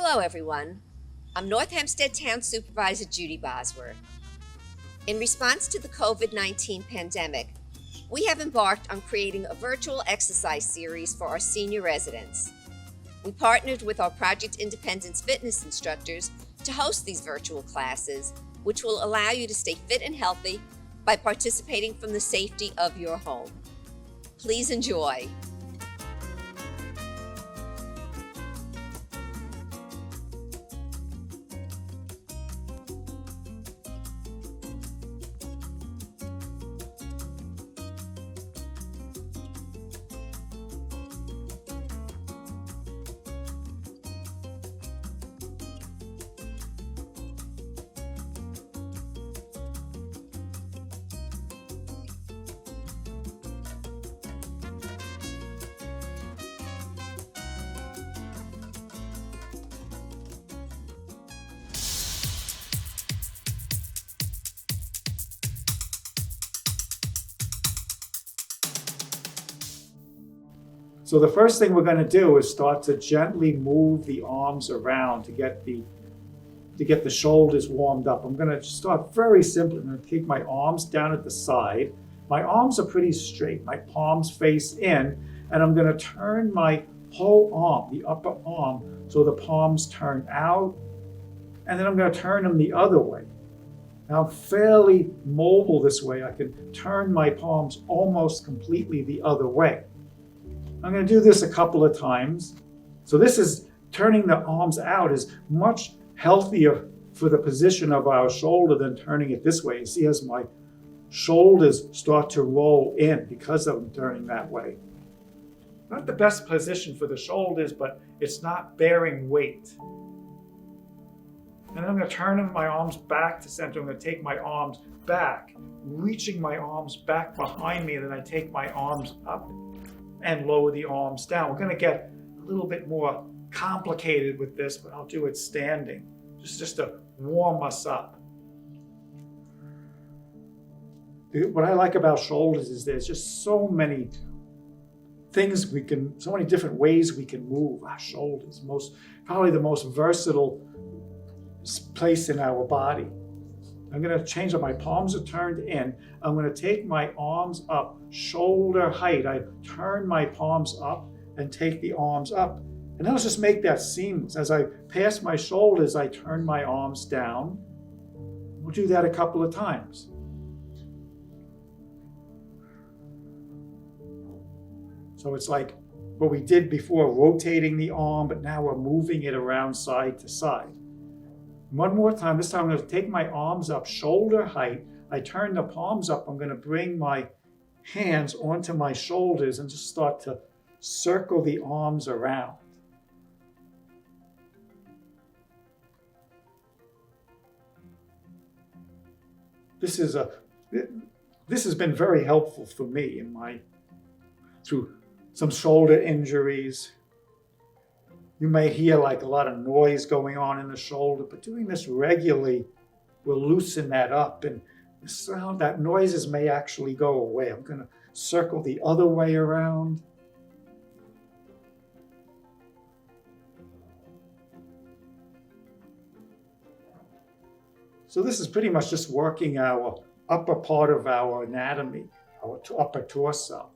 Hello, everyone. I'm North Hempstead Town Supervisor Judy BOSWORTH. In response to the COVID-19 pandemic, we have embarked on creating a virtual exercise series for our senior residents. We partnered with our Project Independence fitness instructors to host these virtual classes, which will allow you to stay fit and healthy by participating from the safety of your home. Please enjoy. So the first thing we're going to do is start to gently move the arms around to get the shoulders warmed up. I'm going to start very simply. I'm going to take my arms down at the side. My arms are pretty straight. My palms face in, and I'm going to turn my whole arm, the upper arm, so the palms turn out, and then I'm going to turn them the other way. Now I'm fairly mobile this way. I can turn my palms almost completely the other way. I'm going to do this a couple of times. So this is turning the arms out is much healthier for the position of our shoulder than turning it this way. You see as my shoulders start to roll in because I'm turning that way. Not the best position for the shoulders, but it's not bearing weight. And then I'm going to turn my arms back to center. I'm going to take my arms back, reaching my arms back behind me, and then I take my arms up and lower the arms down. We're going to get a little bit more complicated with this, but I'll do it standing, just to warm us up. What I like about shoulders is there's just so many things so many different ways we can move our shoulders. Probably the most versatile place in our body. I'm going to change up. My palms are turned in. I'm going to take my arms up, shoulder height. I turn my palms up and take the arms up. And then let's just make that seamless. As I pass my shoulders, I turn my arms down. We'll do that a couple of times. So it's like what we did before, rotating the arm, but now we're moving it around side to side. One more time. This time I'm going to take my arms up, shoulder height. I turn the palms up. I'm going to bring my hands onto my shoulders and just start to circle the arms around. This has been very helpful for me through some shoulder injuries. You may hear like a lot of noise going on in the shoulder, but doing this regularly will loosen that up, and that noises may actually go away. I'm going to circle the other way around. So this is pretty much just working our upper part of our anatomy, our upper torso.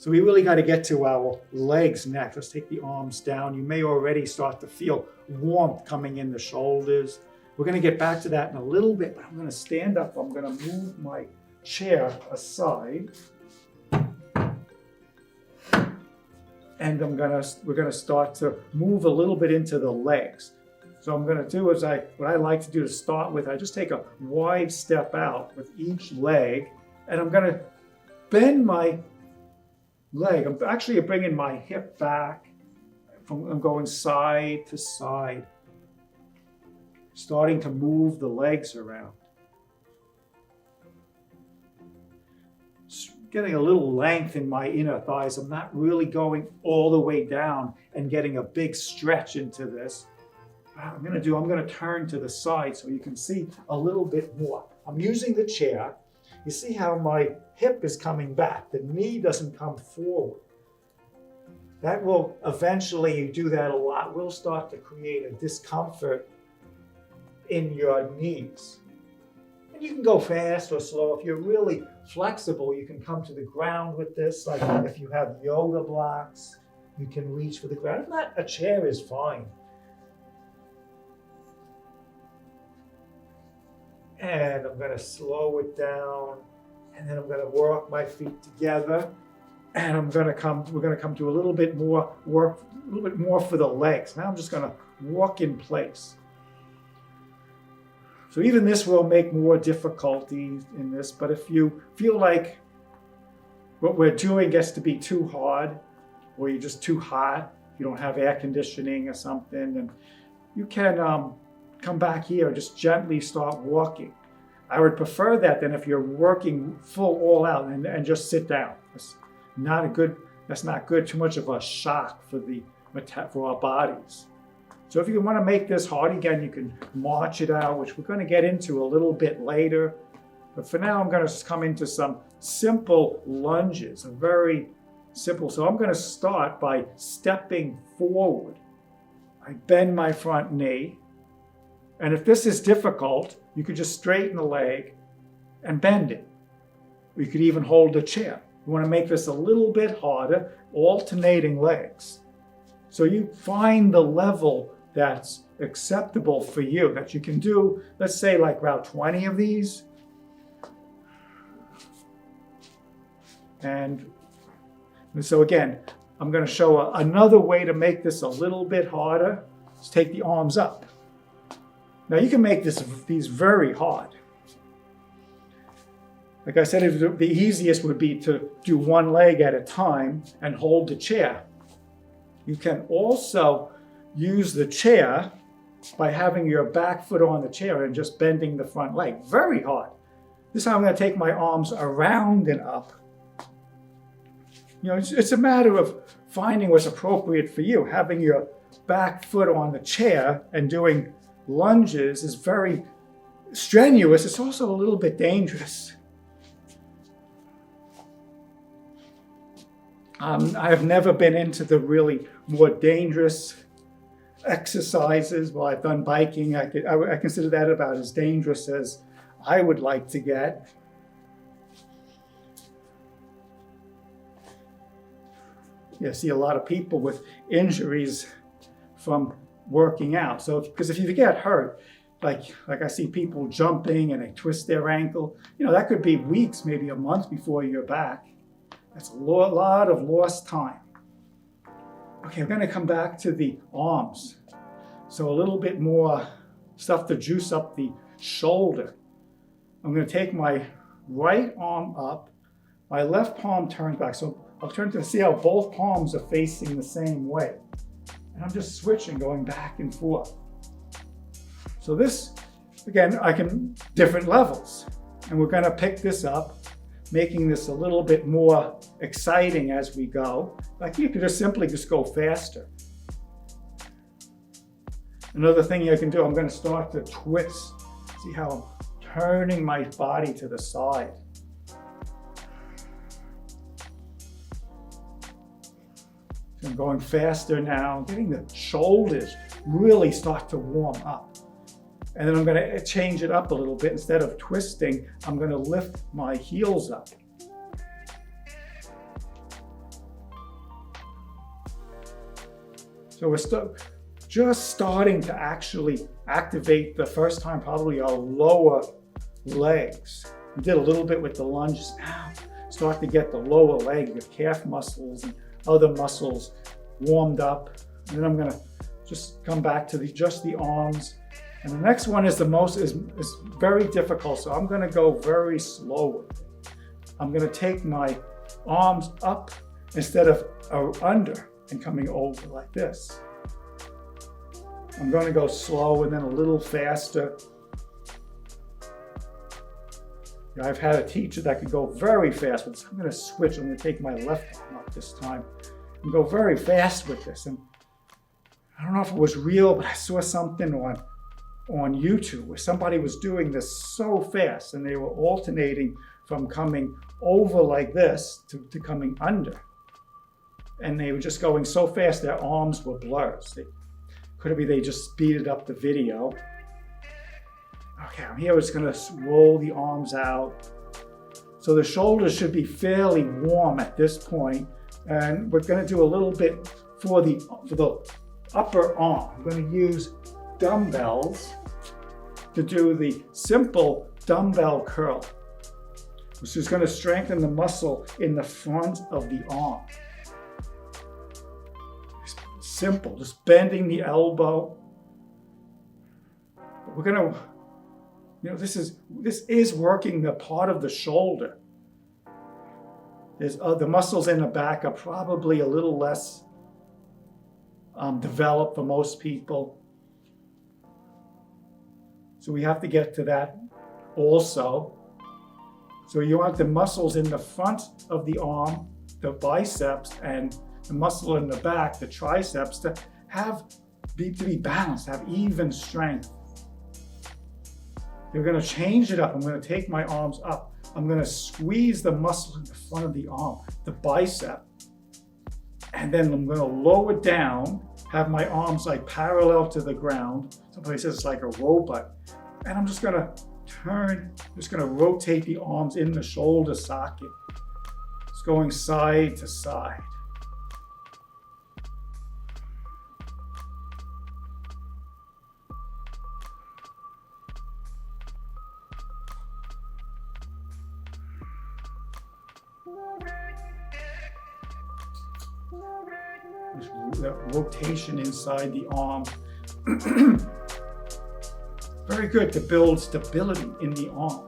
So we really got to get to our legs next. Let's take the arms down. You may already start to feel warmth coming in the shoulders. We're going to get back to that in a little bit, but I'm going to stand up. I'm going to move my chair aside. And we're going to start to move a little bit into the legs. So I'm going to do what I like to do to start with. I just take a wide step out with each leg, and I'm going to bend my leg. I'm actually bringing my hip back. I'm going side to side, starting to move the legs around. Getting a little length in my inner thighs. I'm not really going all the way down and getting a big stretch into this. I'm going to turn to the side so you can see a little bit more. I'm using the chair. You see how my hip is coming back. The knee doesn't come forward. that will eventually, you do that a lot, will start to create a discomfort in your knees. And you can go fast or slow. If you're really flexible, you can come to the ground with this. Like if you have yoga blocks, you can reach for the ground. If not, a chair is fine. And I'm going to slow it down, and then I'm going to work my feet together, and we're going to come to a little bit more work, a little bit more for the legs. Now I'm just going to walk in place. So even this will make more difficulty in this, but if you feel like what we're doing gets to be too hard, or you're just too hot, you don't have air conditioning or something, then you can come back here and just gently start walking. I would prefer that than if you're working full all out and just sit down. That's not good, too much of a shock for our bodies. So if you want to make this hard again, you can march it out, which we're going to get into a little bit later. But for now, I'm going to come into some simple lunges, a very simple. So I'm going to start by stepping forward. I bend my front knee. And if this is difficult, you could just straighten the leg and bend it. Or you could even hold the chair. You want to make this a little bit harder, alternating legs. So you find the level that's acceptable for you, that you can do, let's say like about 20 of these. And so again, I'm going to show another way to make this a little bit harder. Let's take the arms up. Now you can make these very hard. Like I said, the easiest would be to do one leg at a time and hold the chair. You can also use the chair by having your back foot on the chair and just bending the front leg. Very hard. This time I'm going to take my arms around and up. You know, it's a matter of finding what's appropriate for you. Having your back foot on the chair and doing lunges is very strenuous. It's also a little bit dangerous. I have never been into the really more dangerous exercises. Well, I've done biking. I consider that about as dangerous as I would like to get. You see a lot of people with injuries from working out. So, because if you get hurt, like I see people jumping and they twist their ankle, you know, that could be weeks, maybe a month before you're back. That's a lot of lost time. Okay, we're going to come back to the arms. So a little bit more stuff to juice up the shoulder. I'm going to take my right arm up, my left palm turns back. So I'll turn to see how both palms are facing the same way. And I'm just switching, going back and forth. So this, again, different levels. And we're going to pick this up, making this a little bit more exciting as we go. Like you could just simply go faster. Another thing you can do, I'm going to start to twist. See how I'm turning my body to the side. So I'm going faster now, getting the shoulders really start to warm up. And then I'm going to change it up a little bit. Instead of twisting, I'm going to lift my heels up. So we're just starting to actually activate the first time probably our lower legs. We did a little bit with the lunges. Now start to get the lower leg, the calf muscles and other muscles warmed up. And then I'm going to just come back to just the arms. And the next one is is very difficult, so I'm going to go very slow with it. I'm going to take my arms up instead of under and coming over like this. I'm going to go slow and then a little faster. I've had a teacher that could go very fast with this. I'm going to switch. I'm going to take my left arm up this time and go very fast with this. And I don't know if it was real, but I saw something on YouTube where somebody was doing this so fast and they were alternating from coming over like this to coming under. and they were just going so fast their arms were blurs. Could it be they just speeded up the video? Okay, I'm here, it's gonna roll the arms out. So the shoulders should be fairly warm at this point, and we're gonna do a little bit for the upper arm. I'm gonna use dumbbells to do the simple dumbbell curl, which is gonna strengthen the muscle in the front of the arm. Simple, just bending the elbow. We're gonna, this is working the part of the shoulder. There's the muscles in the back are probably a little less developed for most people. So we have to get to that also. So you want the muscles in the front of the arm, the biceps, and the muscle in the back, the triceps, to be balanced, have even strength. You're going to change it up. I'm going to take my arms up. I'm going to squeeze the muscle in the front of the arm, the bicep, and then I'm going to lower down, have my arms like parallel to the ground. Some places it's like a robot, and I'm just going to turn, just going to rotate the arms in the shoulder socket. It's going side to side. That rotation inside the arm. Very good to build stability in the arm.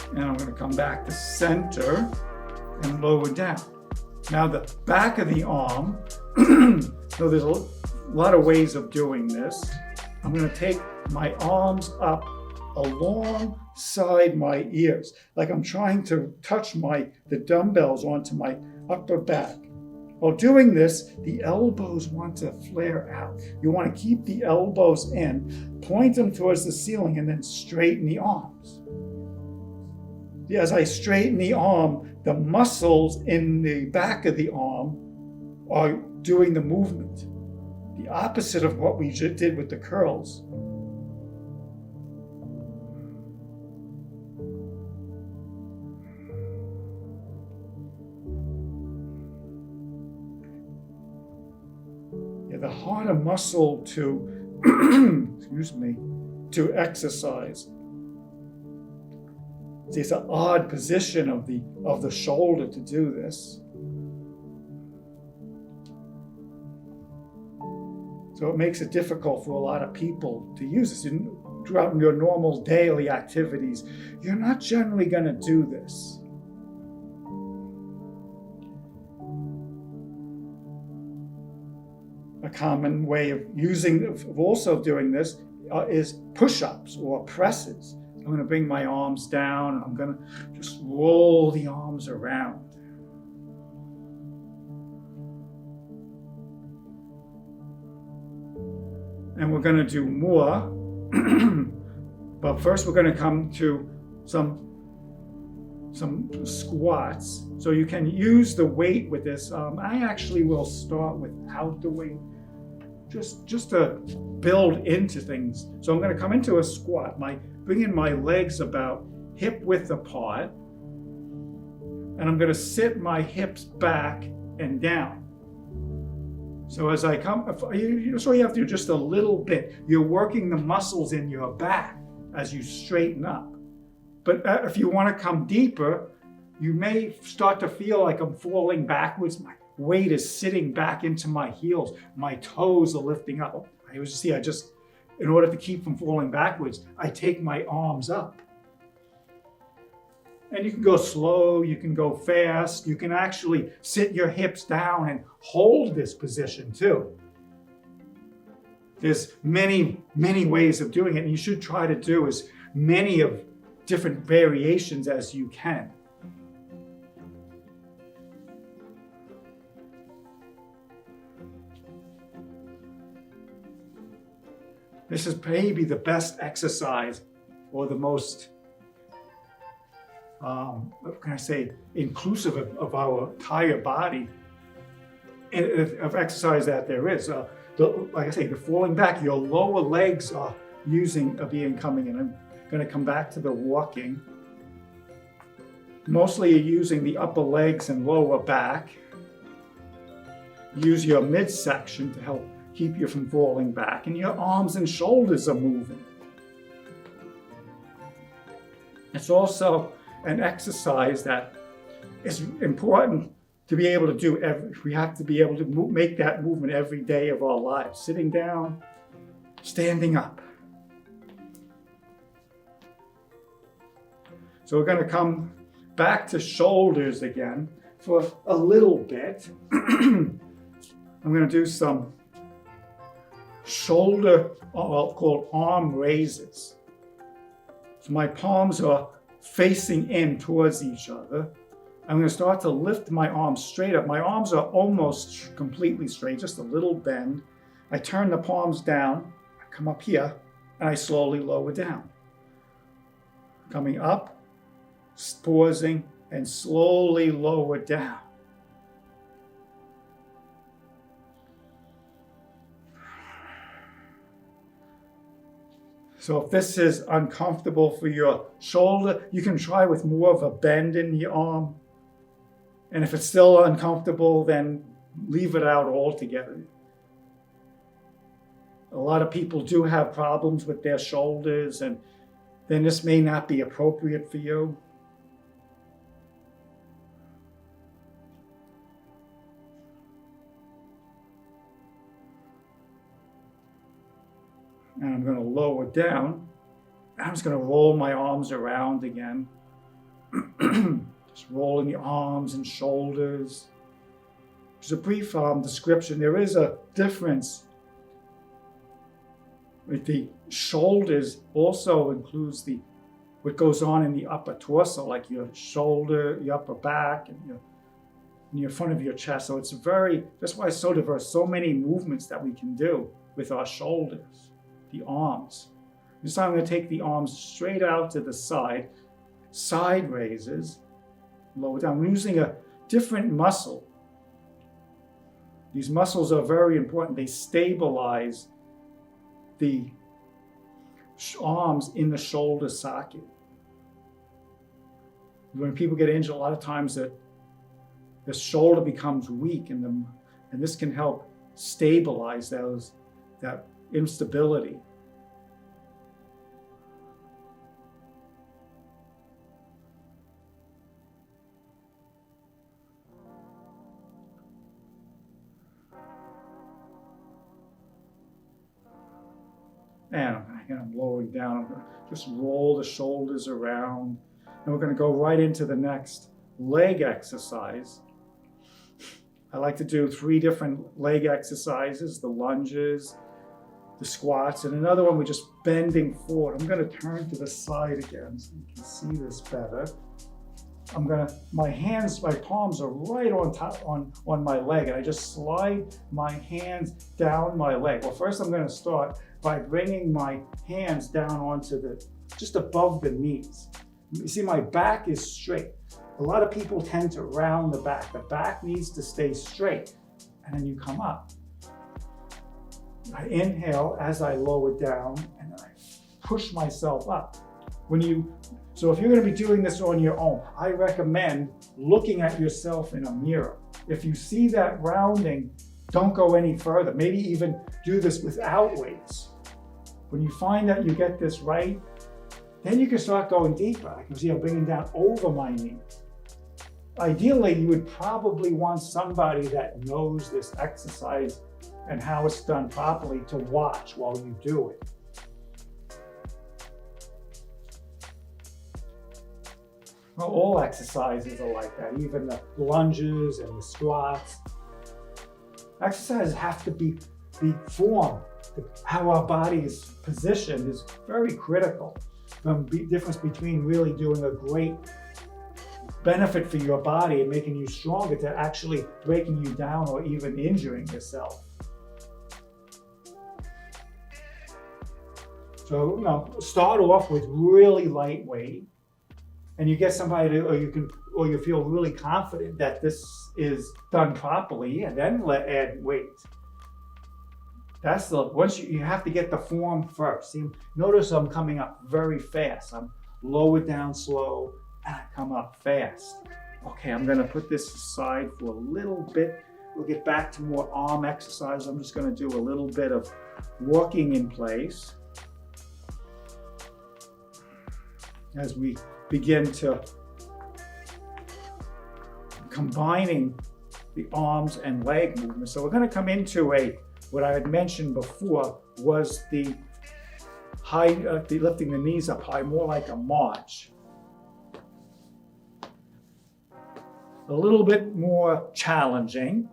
And I'm going to come back to center and lower down. Now the back of the arm, so there's a lot of ways of doing this. I'm going to take my arms up alongside my ears, like I'm trying to touch the dumbbells onto my upper back. While doing this, the elbows want to flare out. You want to keep the elbows in, point them towards the ceiling, and then straighten the arms. As I straighten the arm, the muscles in the back of the arm are doing the movement. The opposite of what we just did with the curls. The harder muscle to, to exercise. See, it's an odd position of the shoulder to do this. So it makes it difficult for a lot of people to use this. Throughout your normal daily activities, you're not generally going to do this. A common way of also doing this is push-ups or presses. I'm going to bring my arms down and I'm going to just roll the arms around. And we're going to do more, but first we're going to come to some squats. So you can use the weight with this. I actually will start without the weight, just to build into things. So I'm going to come into a squat, bringing my legs about hip width apart, and I'm going to sit my hips back and down. So as I come, so you have to do just a little bit. You're working the muscles in your back as you straighten up. But if you want to come deeper, you may start to feel like I'm falling backwards. My weight is sitting back into my heels. My toes are lifting up. In order to keep from falling backwards, I take my arms up. And you can go slow, you can go fast, you can actually sit your hips down and hold this position too. There's many, many ways of doing it, and you should try to do as many of different variations as you can. This is maybe the best exercise or the most what can I say, inclusive of our entire body of exercise that there is. Like I say, the falling back, your lower legs are being coming in. I'm going to come back to the walking. Mostly you're using the upper legs and lower back. Use your midsection to help keep you from falling back, and your arms and shoulders are moving. It's also an exercise that is important to be able to do. We have to be able to make that movement every day of our lives. Sitting down, standing up. So we're going to come back to shoulders again for a little bit. I'm going to do some shoulder, called arm raises. So my palms are facing in towards each other. I'm going to start to lift my arms straight up. My arms are almost completely straight, just a little bend. I turn the palms down, I come up here, and I slowly lower down. Coming up, pausing, and slowly lower down. So if this is uncomfortable for your shoulder, you can try with more of a bend in the arm. And if it's still uncomfortable, then leave it out altogether. A lot of people do have problems with their shoulders, and then this may not be appropriate for you. And I'm going to lower down. I'm just going to roll my arms around again. Just rolling the arms and shoulders. Just a brief description. There is a difference with the shoulders. Also includes what goes on in the upper torso, like your shoulder, your upper back, and your front of your chest. So that's why it's so diverse. So many movements that we can do with our shoulders. The arms. This time I'm going to take the arms straight out to the side raises, lower down. I'm using a different muscle. These muscles are very important. They stabilize the arms in the shoulder socket. When people get injured, a lot of times the shoulder becomes weak, and this can help stabilize that instability. And I'm lowering down. I'm going to just roll the shoulders around. And we're going to go right into the next leg exercise. I like to do 3 different leg exercises: the lunges, the squats, and another one we're just bending forward. I'm going to turn to the side again so you can see this better. My palms are right on top on my leg, and I just slide my hands down my leg. Well, first I'm going to start by bringing my hands down onto just above the knees. You see, my back is straight. A lot of people tend to round the back. The back needs to stay straight, and then you come up. I inhale as I lower down, and then I push myself up. So if you're going to be doing this on your own, I recommend looking at yourself in a mirror. If you see that rounding, don't go any further. Maybe even do this without weights. When you find that you get this right, then you can start going deeper. I can see I'm bringing down over my knees. Ideally, you would probably want somebody that knows this exercise and how it's done properly to watch while you do it. Well, all exercises are like that, even the lunges and the squats. Exercises have to be formed. How our body is positioned is very critical. The difference between really doing a great benefit for your body and making you stronger to actually breaking you down or even injuring yourself. So, start off with really lightweight. and you get somebody to, or you feel really confident that this is done properly, and then add weight. That's once you have to get the form first. See, notice I'm coming up very fast. I'm lower down slow, and I come up fast. Okay, I'm gonna put this aside for a little bit. We'll get back to more arm exercise. I'm just gonna do a little bit of walking in place as we begin to combining the arms and leg movement. So we're gonna come into what I had mentioned before was the lifting the knees up high, more like a march. A little bit more challenging.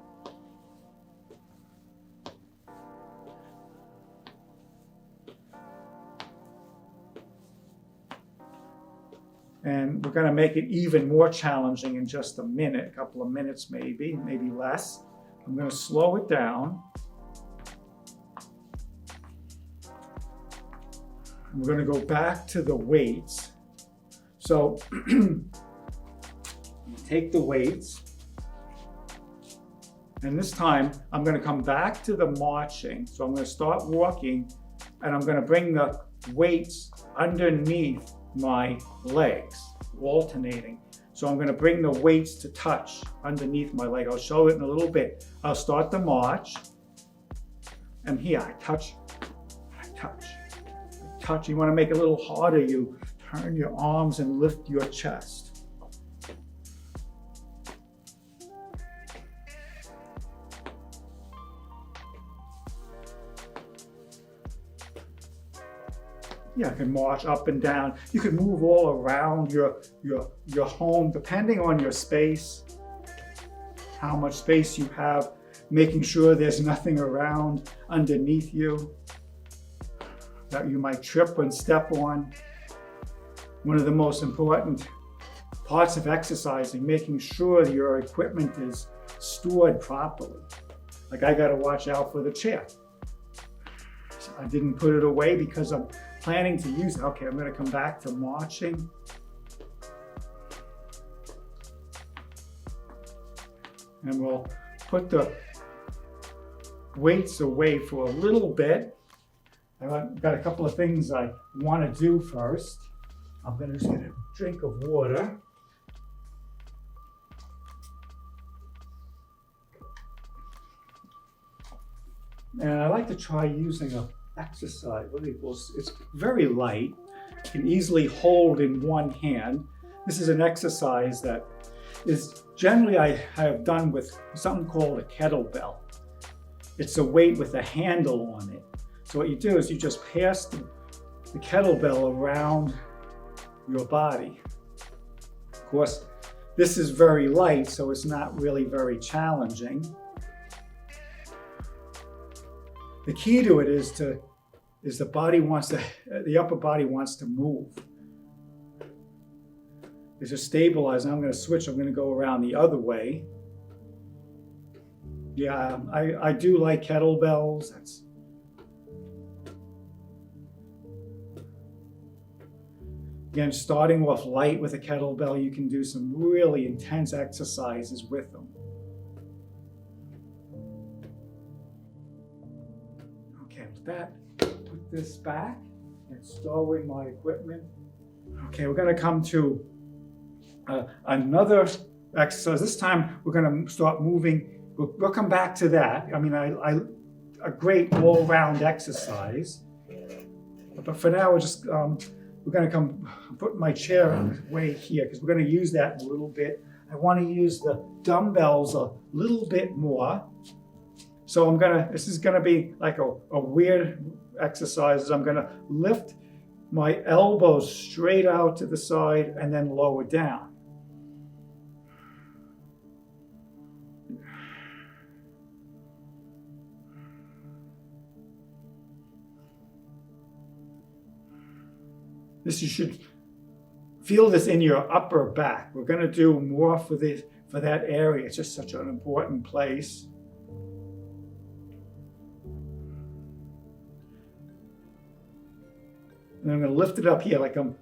And we're going to make it even more challenging in just a minute, a couple of minutes maybe less. I'm going to slow it down. And we're going to go back to the weights. So take the weights. And this time I'm going to come back to the marching. So I'm going to start walking, and I'm going to bring the weights underneath my legs, alternating. So I'm going to bring the weights to touch underneath my leg. I'll show it in a little bit. I'll start the march, and here I touch, I touch, I touch. You want to make it a little harder. You turn your arms and lift your chest. Yeah, you can march up and down. You can move all around your home, depending on your space, how much space you have, making sure there's nothing around underneath you that you might trip and step on. One of the most important parts of exercising, making sure that your equipment is stored properly. Like I gotta watch out for the chair. So I didn't put it away because I'm planning to use it. Okay, I'm going to come back to marching. And we'll put the weights away for a little bit. I've got a couple of things I want to do first. I'm going to just get a drink of water. And I like to try using a exercise. It's very light. You can easily hold in one hand. This is an exercise that is generally I have done with something called a kettlebell. It's a weight with a handle on it. So what you do is you just pass the kettlebell around your body. Of course, this is very light, so it's not really very challenging. The key to it is the upper body wants to move. It's a stabilizer. I'm going to switch. I'm going to go around the other way. Yeah, I do like kettlebells. Again, starting off light with a kettlebell, you can do some really intense exercises with them. That, put this back and stow in my equipment. Okay, we're going to come to another exercise. This time we're going to start moving. We'll come back to that. I mean, a great all-round exercise. But for now, we're going to come put my chair way here because we're going to use that in a little bit. I want to use the dumbbells a little bit more. So this is gonna be like a weird exercise. I'm gonna lift my elbows straight out to the side and then lower down. You should feel this in your upper back. We're gonna do more for that area. It's just such an important place. And I'm going to lift it up here like I'm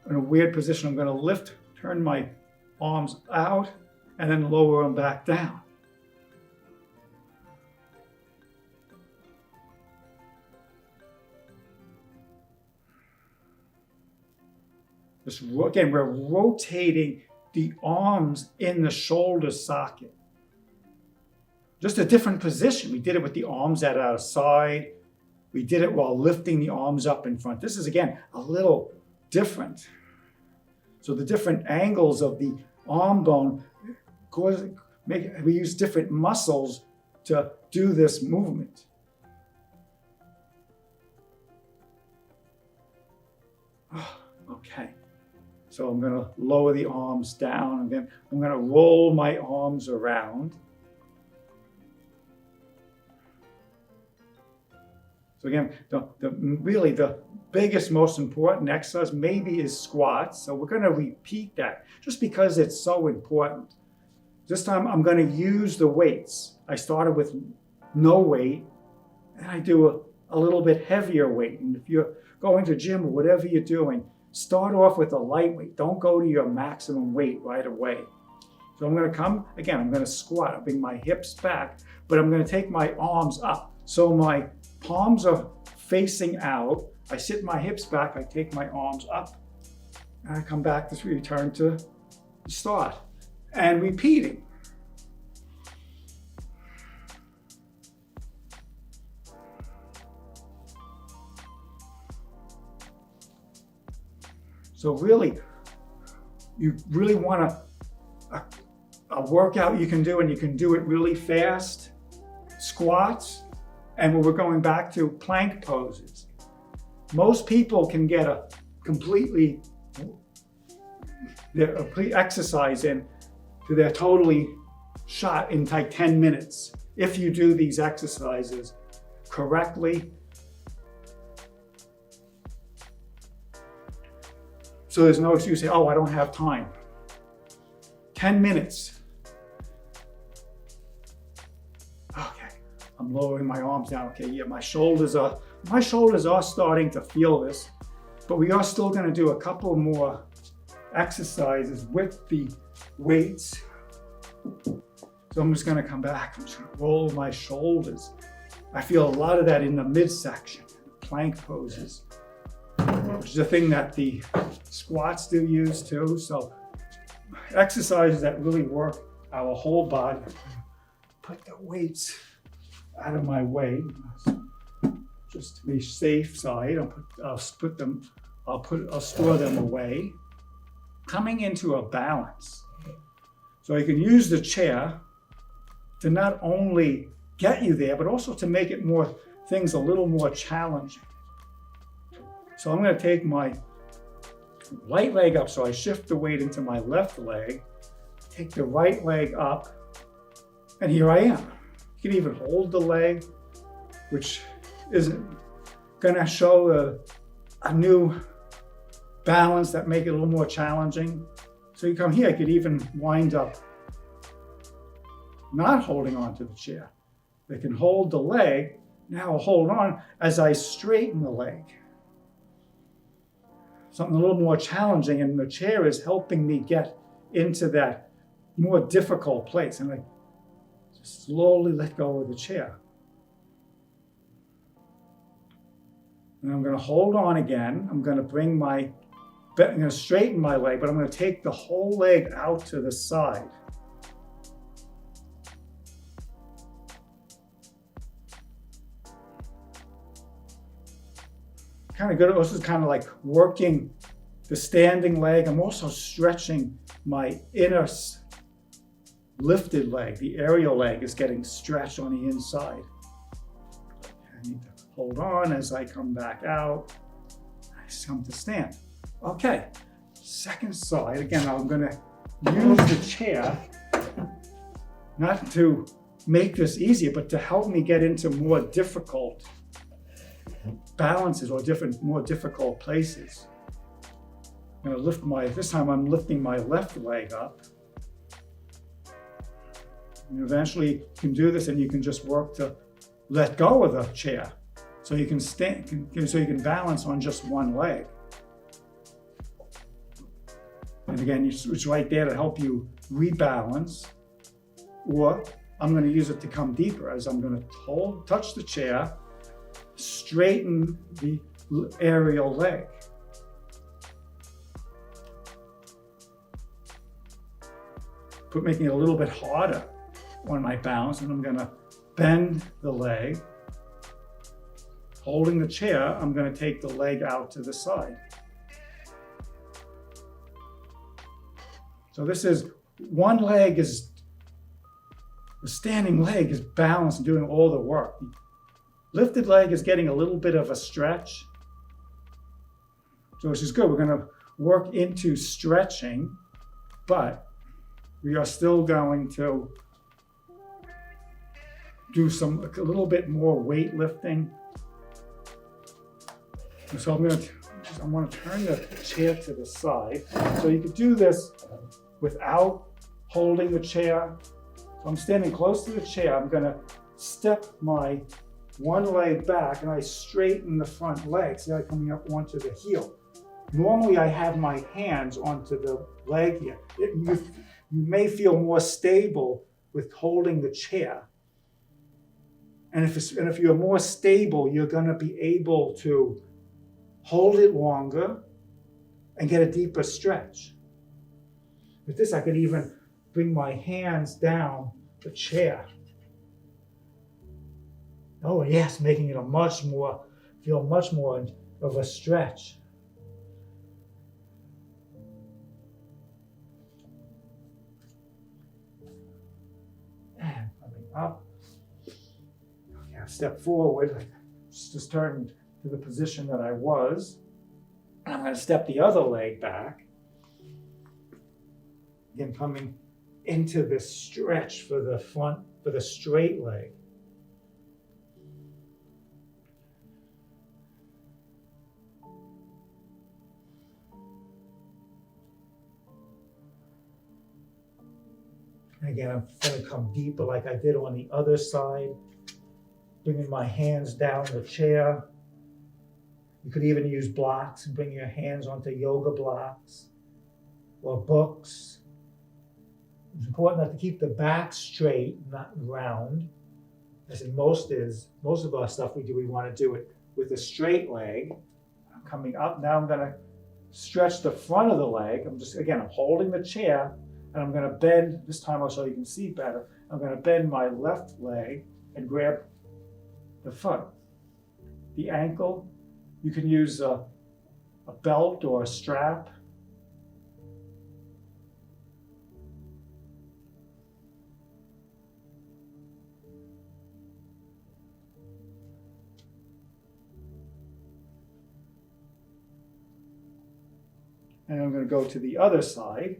in a weird position. I'm going to turn my arms out, and then lower them back down. Again, we're rotating the arms in the shoulder socket. Just a different position. We did it with the arms at our side. We did it while lifting the arms up in front. This is, again, a little different. So the different angles of the arm bone, we use different muscles to do this movement. Okay. So I'm going to lower the arms down, and then I'm going to roll my arms around. So again, really the biggest, most important exercise maybe is squats. So we're going to repeat that just because it's so important. This time I'm going to use the weights. I started with no weight, and I do a little bit heavier weight. And if you're going to gym or whatever you're doing, start off with a light weight. Don't go to your maximum weight right away. So I'm going to come, again, I'm going to squat. I'll bring my hips back, but I'm going to take my arms up. So my palms are facing out. I sit my hips back. I take my arms up. And I come back to return to start. And repeating. So really, you really want a workout you can do, and you can do it really fast. Squats, and we're going back to plank poses. Most people can get a complete exercise in to they're totally shot in like 10 minutes if you do these exercises correctly. So there's no excuse to say, oh, I don't have time. 10 minutes. Okay, I'm lowering my arms down. Okay, yeah, my shoulders are starting to feel this, but we are still going to do a couple more exercises with the weights. So I'm just going to come back. I'm just going to roll my shoulders. I feel a lot of that in the midsection, plank poses, which is a thing that the squats do use too. So exercises that really work our whole body. Put the weights out of my way, just to be safe side. I'll store them away. Coming into a balance. So you can use the chair to not only get you there, but also to make it things a little more challenging. So I'm going to take my right leg up, so I shift the weight into my left leg, take the right leg up, and here I am. You can even hold the leg, which is going to show a new balance that make it a little more challenging. So you come here, I could even wind up not holding onto the chair. I can hold the leg, now I'll hold on as I straighten the leg. Something a little more challenging, and the chair is helping me get into that more difficult place. And I just slowly let go of the chair. And I'm going to hold on again. I'm going to straighten my leg, but I'm going to take the whole leg out to the side. Kind of good. This is kind of like working the standing leg. I'm also stretching my inner lifted leg. The aerial leg is getting stretched on the inside. I need to hold on as I come back out. I come to stand. Okay, second side. Again, I'm going to use the chair not to make this easier, but to help me get into more difficult balances or more difficult places. I'm going to this time I'm lifting my left leg up. And eventually you can do this, and you can just work to let go of the chair. So you can balance on just one leg. And again, it's right there to help you rebalance. Or I'm going to use it to come deeper as I'm going to touch the chair, straighten the aerial leg. Making it a little bit harder on my balance, and I'm going to bend the leg. Holding the chair, I'm going to take the leg out to the side. So this is, one leg is, the standing leg is balanced and doing all the work. The lifted leg is getting a little bit of a stretch. So this is good. We're going to work into stretching, but we are still going to do a little bit more weightlifting. So I'm going to turn the chair to the side. So you could do this without holding the chair. So I'm standing close to the chair. I'm going to step my one leg back and I straighten the front leg. See how I'm coming up onto the heel. Normally I have my hands onto the leg here. You may feel more stable with holding the chair. And if you're more stable, you're going to be able to hold it longer and get a deeper stretch. With this, I could even bring my hands down the chair. Oh yes, making it feel much more of a stretch. And coming up. Okay, I step forward, just turn to the position that I was. I'm going to step the other leg back. Again, coming into this stretch for the straight leg. And again, I'm going to come deeper like I did on the other side, bringing my hands down the chair. You could even use blocks and bring your hands onto yoga blocks or books. It's important to keep the back straight, not round. As in most of our stuff we want to do it with a straight leg. I'm coming up, now I'm going to stretch the front of the leg. I'm holding the chair and I'm going to bend, this time so you can see better, I'm going to bend my left leg and grab the front. The ankle, you can use a belt or a strap. And I'm going to go to the other side.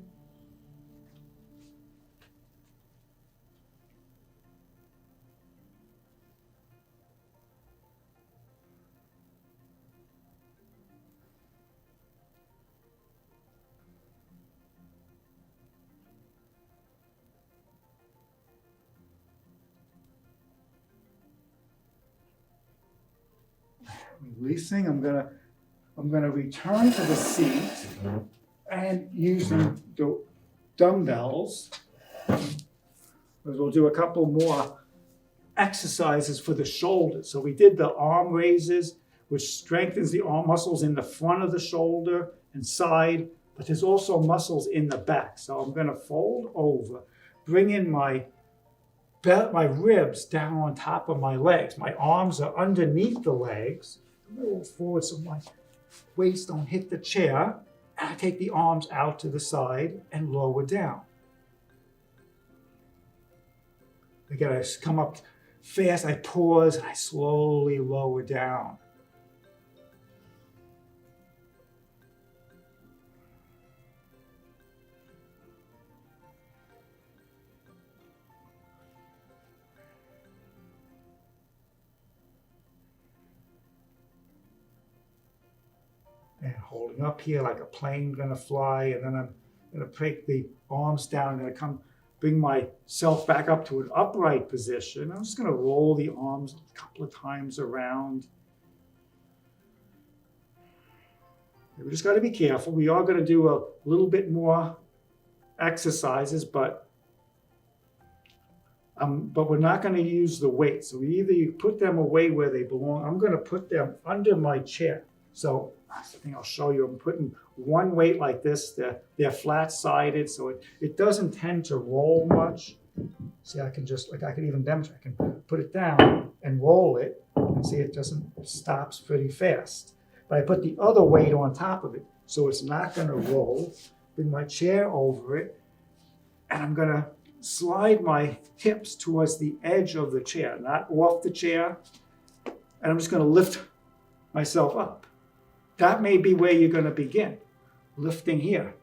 Releasing, I'm going to return to the seat and using the dumbbells. We'll do a couple more exercises for the shoulders. So we did the arm raises, which strengthens the arm muscles in the front of the shoulder and side, but there's also muscles in the back. So I'm going to fold over, bring in my ribs down on top of my legs. My arms are underneath the legs. A little forward so my waist don't hit the chair. And I take the arms out to the side and lower down. Again, I come up fast, I pause, and I slowly lower down. And holding up here like a plane gonna fly, and then I'm gonna take the arms down. I'm gonna bring myself back up to an upright position. I'm just gonna roll the arms a couple of times around. We just got to be careful. We are going to do a little bit more exercises, but we're not going to use the weight. So you put them away where they belong. I'm going to put them under my chair. So I think I'll show you. I'm putting one weight like this. They're flat-sided, so it doesn't tend to roll much. See, I can even demonstrate. I can put it down and roll it, and see it stops pretty fast. But I put the other weight on top of it, so it's not going to roll. Bring my chair over it, and I'm going to slide my hips towards the edge of the chair, not off the chair, and I'm just going to lift myself up. That may be where you're going to begin, lifting here.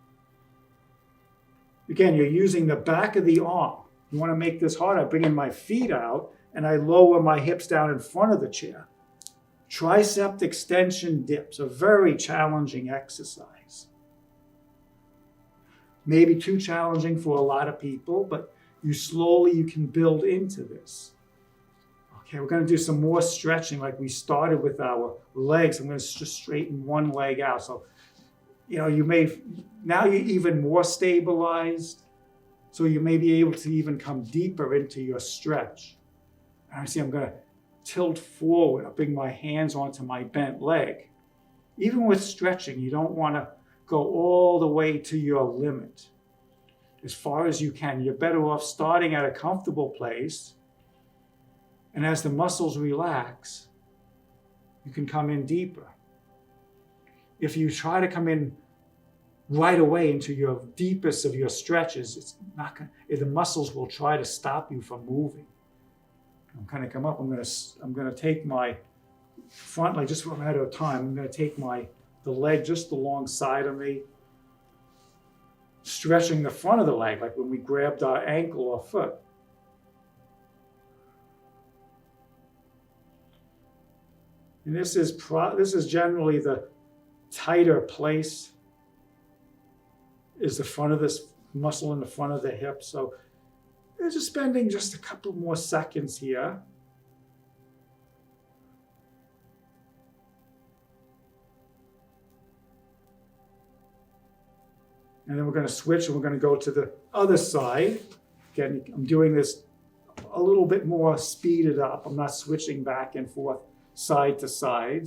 Again, you're using the back of the arm. You want to make this harder. I bring in my feet out, and I lower my hips down in front of the chair. Tricep extension dips, a very challenging exercise. Maybe too challenging for a lot of people, but you can build into this. Okay, we're going to do some more stretching like we started with our legs. I'm going to just straighten one leg out. So, now you're even more stabilized. So you may be able to even come deeper into your stretch. And see, I'm going to tilt forward. I'll bring my hands onto my bent leg. Even with stretching, you don't want to go all the way to your limit. As far as you can, you're better off starting at a comfortable place. And as the muscles relax, you can come in deeper. If you try to come in right away into your deepest of your stretches, it's not going. The muscles will try to stop you from moving. I'm going to come up. I'm going to take my front leg just for a matter of time. I'm going to take the leg just alongside of me, stretching the front of the leg, like when we grabbed our ankle or foot. And this is generally the tighter place, is the front of this muscle in the front of the hip. So we're just spending just a couple more seconds here. And then we're going to switch and we're going to go to the other side. Again, I'm doing this a little bit more speeded up. I'm not switching back and forth side to side.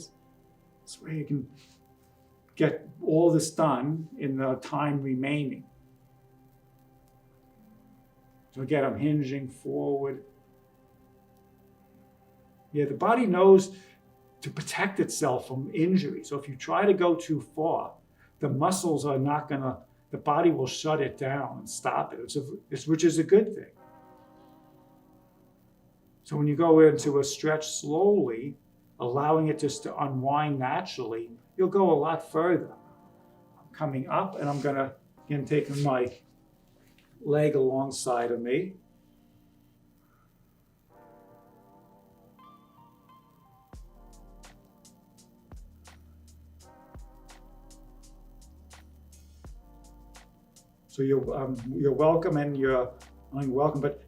This way you can get all this done in the time remaining. So again, I'm hinging forward. Yeah, the body knows to protect itself from injury. So if you try to go too far, the muscles are not going to, the body will shut it down and stop it, which is a good thing. So when you go into a stretch slowly, allowing it just to unwind naturally, you'll go a lot further. I'm coming up and I'm going to, again, take my leg alongside of me. So you're welcome, and you're welcome. But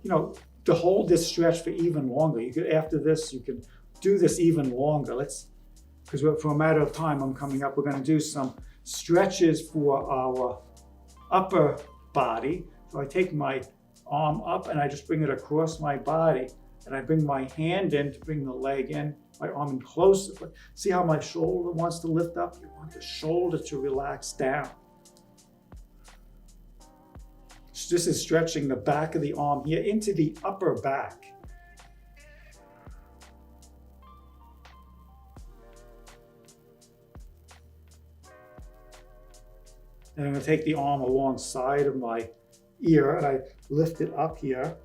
to hold this stretch for even longer, after this you can do this even longer. Because for a matter of time, I'm coming up. We're going to do some stretches for our upper body. So I take my arm up and I just bring it across my body, and I bring my hand in to bring the leg in, my arm in closer. But see how my shoulder wants to lift up? You want the shoulder to relax down. This is stretching the back of the arm here into the upper back. And I'm going to take the arm alongside of my ear and I lift it up here.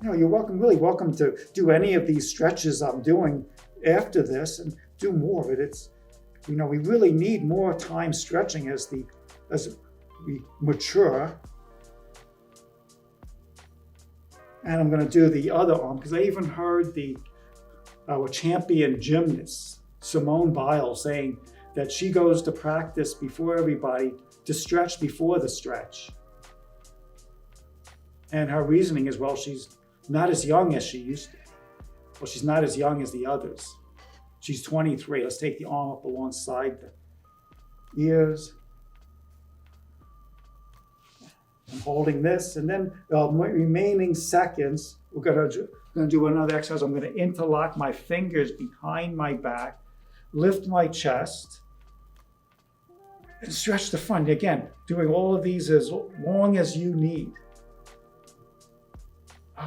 You're really welcome to do any of these stretches I'm doing after this and do more of it. We really need more time stretching as we mature. And I'm going to do the other arm, because I even heard our champion gymnast, Simone Biles, saying that she goes to practice before everybody to stretch before the stretch. And her reasoning is, she's not as young as she used to be. Well, she's not as young as the others. She's 23. Let's take the arm up alongside the ears. I'm holding this, and then remaining seconds, we're gonna do another exercise. I'm gonna interlock my fingers behind my back, lift my chest, and stretch the front. Again, doing all of these as long as you need.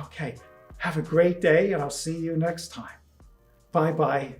Okay, have a great day, and I'll see you next time. Bye-bye.